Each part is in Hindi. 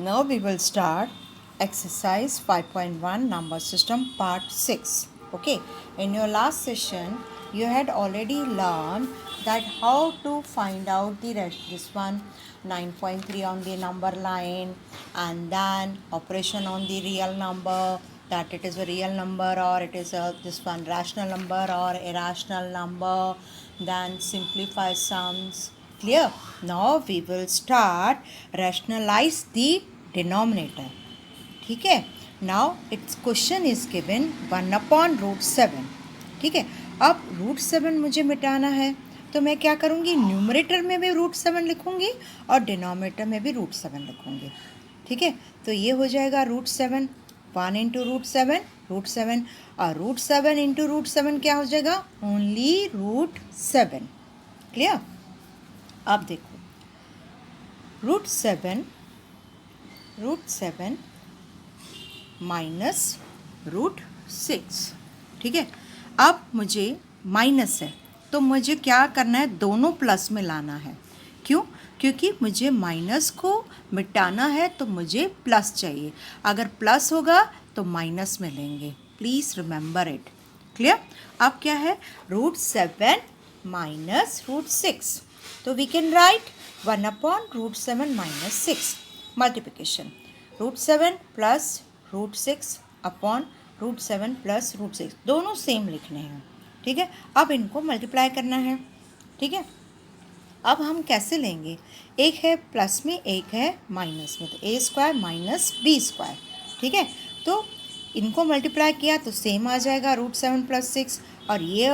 Now we will start exercise 5.1 number system part 6. Okay, in your last session you had already learned that how to find out the this one 9.3 on the number line, and then operation on the real number, that it is a real number or it is a this one rational number or irrational number, then simplify sums. Clear? Now we will start rationalize the denominator. ठीक है. Now it's question is given 1/√7. ठीक है. अब √7 मुझे मिटाना है तो मैं क्या करूँगी, न्यूमरेटर में भी √7 लिखूँगी और डिनोमिनेटर में भी √7 लिखूँगी. ठीक है. तो ये हो जाएगा √7, 1 इंटू √7 और √7 इंटू √7 क्या हो जाएगा, ओनली √7. क्लियर? अब देखो √7 माइनस √6. ठीक है. अब मुझे माइनस है तो मुझे क्या करना है, दोनों प्लस में लाना है. क्यों? क्योंकि मुझे माइनस को मिटाना है तो मुझे प्लस चाहिए. अगर प्लस होगा तो माइनस में लेंगे. Please remember it. क्लियर? अब क्या है, √7 माइनस √6. तो we can write 1/√7 minus 6. Multiplication √7 plus √6 upon √7 plus √6, दोनों सेम लिखने हैं. ठीक है. अब इनको मल्टीप्लाई करना है. ठीक है. अब हम कैसे लेंगे, एक है प्लस में एक है माइनस में, तो a² माइनस b². ठीक है. तो इनको मल्टीप्लाई किया तो सेम आ जाएगा √7 प्लस 6, और ये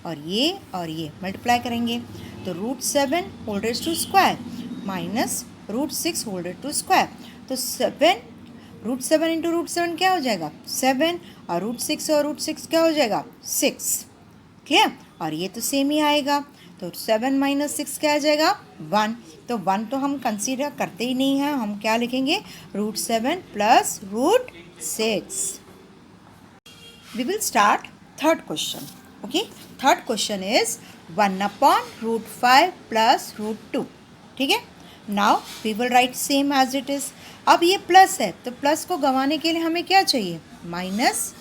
और ये मल्टीप्लाई करेंगे तो √7 whole raise to square minus √6 whole raise to square. तो √7 इंटू √7 क्या हो जाएगा, 7, और √6 क्या हो जाएगा, 6. क्लियर? और ये तो सेम ही आएगा. तो 7 माइनस 6 क्या आ जाएगा, 1. तो 1 तो हम कंसीडर करते ही नहीं हैं, हम क्या लिखेंगे, √7 plus √6. We will start third question. Okay, third question is 1/√5 plus √2. ठीक है. Now we will write same as it is. अब ये प्लस है तो प्लस को गंवाने के लिए हमें क्या चाहिए, माइनस.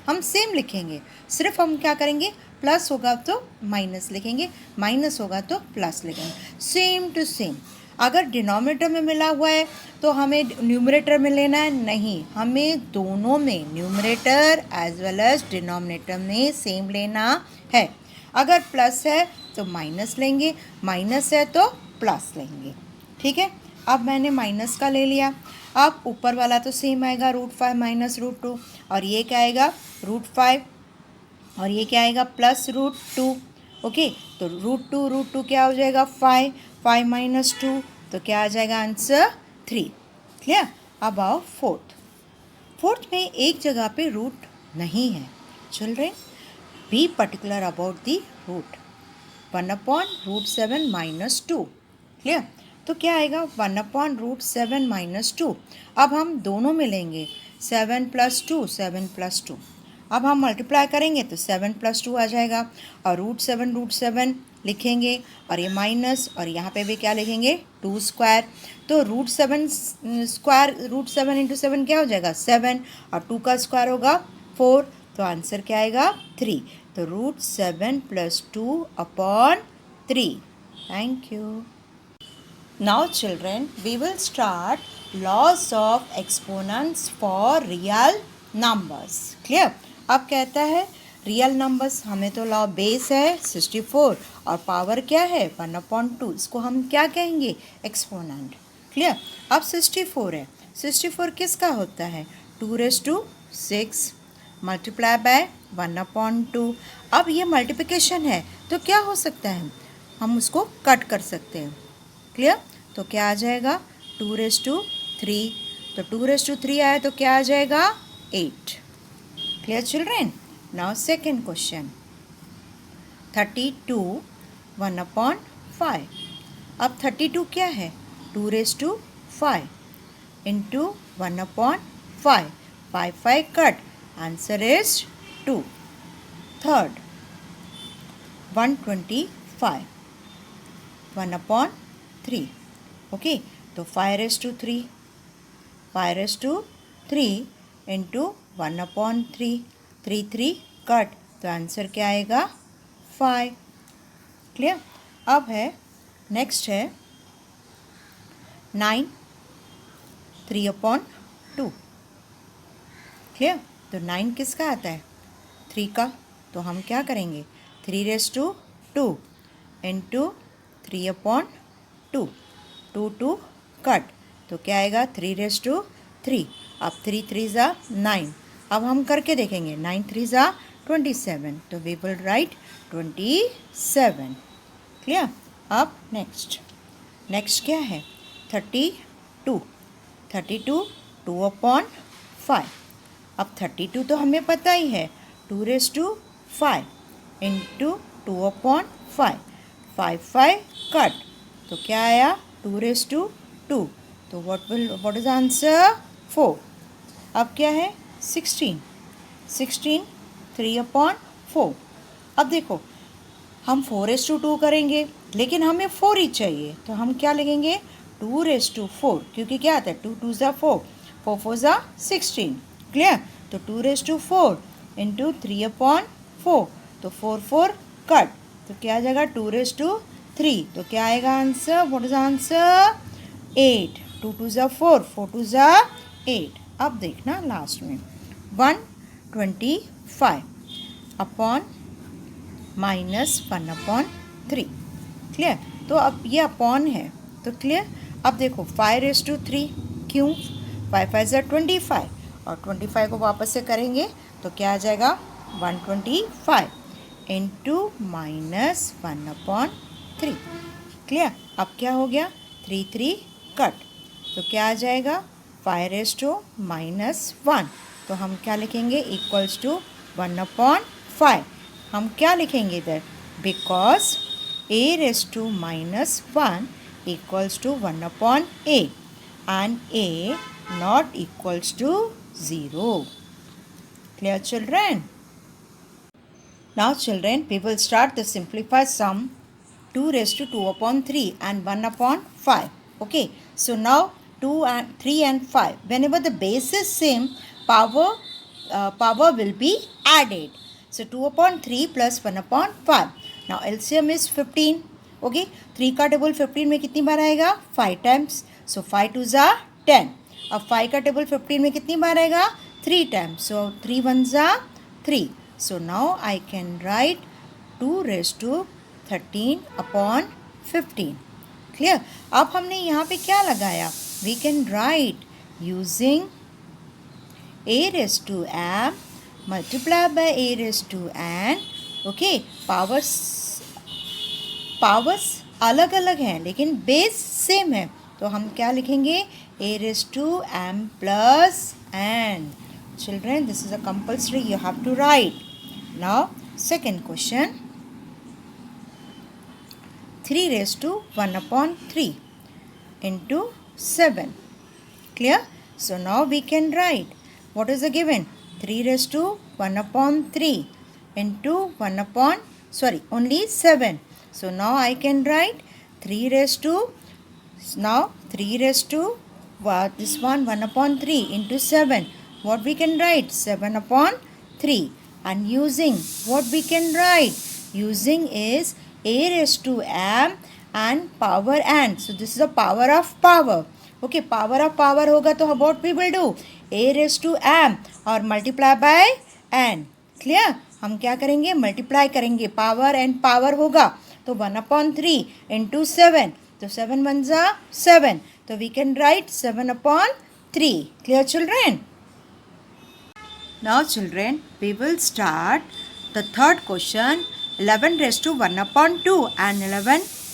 हम सेम लिखेंगे, सिर्फ हम क्या करेंगे, प्लस होगा तो माइनस लिखेंगे, माइनस होगा तो प्लस लिखेंगे. Same to same. अगर डिनोमिनेटर में मिला हुआ है तो हमें न्यूमरेटर में लेना है, नहीं, हमें दोनों में, numerator as well as denominator में सेम लेना है. अगर प्लस है तो माइनस लेंगे, माइनस है तो प्लस लेंगे. ठीक है. अब मैंने माइनस का ले लिया. अब ऊपर वाला तो सेम आएगा, √5 माइनस √2, और ये क्या आएगा, √5, और ये क्या आएगा, प्लस √2. ओके. तो √2 क्या हो जाएगा, 5 माइनस 2, तो क्या आ जाएगा आंसर, 3. क्लियर? अब आओ फोर्थ में एक जगह पे रूट नहीं है. Children, be particular about the root. 1/√7 minus 2. Clear? तो क्या आएगा, 1/√7 माइनस 2. अब हम दोनों में लेंगे, 7 प्लस 2. अब हम मल्टीप्लाई करेंगे तो 7 प्लस 2 आ जाएगा, और √7 लिखेंगे, और ये माइनस, और यहाँ पे भी क्या लिखेंगे, 2². तो √7 इंटू 7 क्या हो जाएगा, 7, और 2 का स्क्वायर होगा 4. तो आंसर क्या आएगा, 3. तो √7 plus 2/3. Thank you. Now children, we will start laws of exponents for real numbers. Clear? अब कहता है रियल नंबर्स, हमें तो लॉ बेस है 64 और पावर क्या है 1/2. इसको हम क्या कहेंगे, एक्सपोनेंट. क्लियर? अब 64 है, 64 किसका होता है, 2⁻6 मल्टीप्लाई बाय 1/2. अब ये मल्टीप्लिकेशन है तो क्या हो सकता है, हम उसको कट कर सकते हैं. क्लियर? तो क्या आ जाएगा, 2⁻3. तो 2⁻3 आया तो क्या आ जाएगा, 8. Clear children? Now second question, 32 1/5. अब 32 क्या है, 2�5 into 1/5. 5 cut, answer is 2. Third 125 1/3. Okay. तो 5^3, 5^3 इंटू 1/3, 3 कट, तो आंसर क्या आएगा 5। क्लियर। अब है नेक्स्ट है 9, 3/2। क्लियर। तो 9 किसका आता है 3 का, तो हम क्या करेंगे 3^2 इंटू 3/2, 2 कट, तो क्या आएगा 3^3। अब 3 3 9, अब हम करके देखेंगे 9 3 27, तो वी विल राइट 27। क्लियर। अब नेक्स्ट क्या है 32, 2/5। अब 32 तो हमें पता ही है 2^5 इंटू 2/5, 5 कट, तो क्या आया 2^2, तो व्हाट इज आंसर 4। अब क्या है 16, 3/4। अब देखो हम 4:2 करेंगे, लेकिन हमें 4 ही चाहिए, तो हम क्या लिखेंगे 2:4, क्योंकि क्या आता है 2 2 4, 4 4 16। क्लियर। तो 2:4 इंटू 3/4, तो 4 4 कट, तो क्या आ जाएगा 2:3, तो क्या आएगा आंसर, व्हाट इज आंसर 8। 2 2 4, 4 2 8। अब देखना लास्ट में 125 अपॉन -1/3। क्लियर। तो अब ये अपॉन है, तो क्लियर। अब देखो 5:3, क्यों 5 5 25, और 25 को वापस से करेंगे तो क्या आ जाएगा 125 इंटू -1/3। क्लियर। अब क्या हो गया 3 3 कट, तो क्या आ जाएगा 5:-1, तो हम क्या लिखेंगे इक्वल्स टू 1/5। हम क्या लिखेंगे इधर, because a⁻1 equals to 1/a and a not equals to 0. Clear, children? Now children, we will start the simplified sum 2^2/3 and 1/5. Okay, so now 2 and 3 and 5, whenever the base is same, power will be added. So 2/3 plus 1/5. Now LCM is 15. Okay, 3 का टेबल 15 में कितनी बार आएगा 5 times. So 5 2 10. अब 5 का टेबल 15 में कितनी बार आएगा 3 times. So 3 1 3. So now I can write 2^13/15. Clear? अब हमने यहाँ पे क्या लगाया, we can write using a⁻m multiply by a⁻n. Okay, powers अलग अलग हैं लेकिन बेस सेम है, तो हम क्या लिखेंगे a⁻m plus n. Children, this is a compulsory, you have to write. Now second question, 3^1/3 into 7. Clear? So now we can write what is the given 3^1/3 into only 7. So now I can write 1/3 into 7. What we can write 7/3, and using what we can write using is a⁻m and power n. So this is the power of power. Okay, power of power होगा तो what we will do a⁻m और multiply by n. Clear? हम क्या करेंगे मल्टीप्लाई करेंगे, पावर एंड पावर होगा तो 1/3 into 7, तो 7 1 7, तो we can write 7/3. Clear, children? Now children, we will start the third question, 11^1/2 and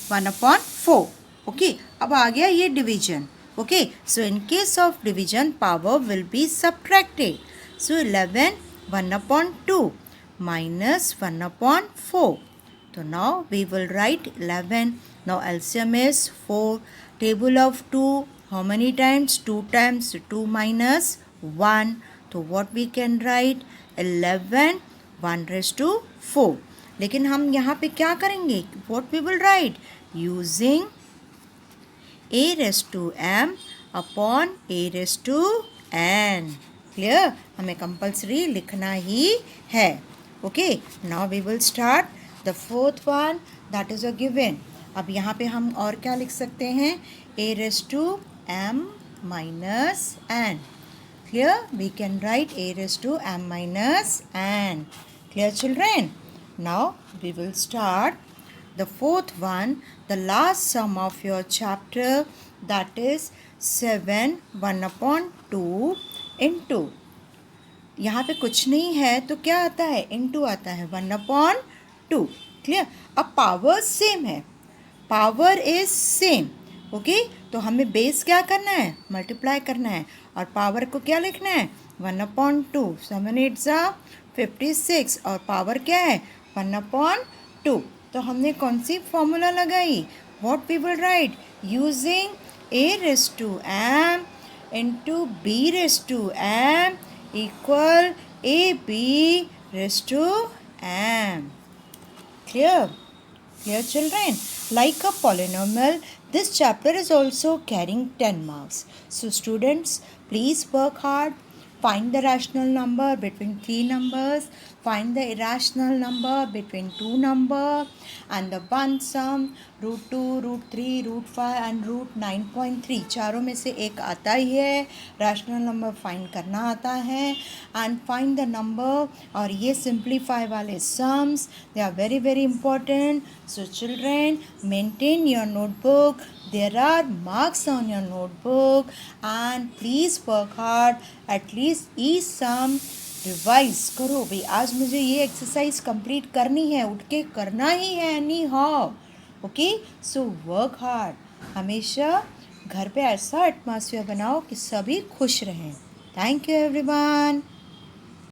1/4. Okay, अब आ गया ये division. Okay, so in case of division, power will be subtracted. So 11 1/2 minus 1/4. So now we will write 11. Now LCM is 4. Table of 2, how many times? 2 times. 2 minus 1. So what we can write 11 1/4. लेकिन हम यहाँ पे क्या करेंगे, what we will write using a raised to m upon a raised to n. Clear? हमें कंपल्सरी लिखना ही है. Okay, now we will start the fourth one, that is a given. अब यहाँ पे हम और क्या लिख सकते हैं? a raised to m minus n. Clear? We can write a raised to m minus n. Clear, children? Now we will start the fourth one, the last sum of your chapter, that is 7 1 upon 2 into. यहाँ पे कुछ नहीं है तो क्या आता है? इनटू आता है. 1 upon 2. क्लियर? अब पावर सेम है, पावर इज सेम. ओके, तो हमें बेस क्या करना है? मल्टीप्लाई करना है. और पावर को क्या लिखना है? 1 upon 2. 7 8 जा 56 और पावर क्या है? 1 upon 2. तो हमने कौन सी फॉर्मूला लगाई? What we will write? Using a raised to m into b raised to m equal ab raised to m. Clear? Clear, children? Like a polynomial, this chapter is also carrying 10 marks. So students, please work hard. Find the rational number between 3 numbers. Find the irrational number between 2 numbers. And the one sum, root 2, root 3, root 5 and root 9.3. चारों में से एक आता ही है. Rational number find करना आता है. And find the number, और ये simplify वाले sums, they are very very important. So children, maintain your notebook. There are marks on your notebook and please work hard. At least each sum revise करो. भाई आज मुझे ये एक्सरसाइज कंप्लीट करनी है, उठ के करना ही है any how. Okay, so work hard. हमेशा घर पे ऐसा एटमॉस्फेयर बनाओ कि सभी खुश रहें. Thank you everyone.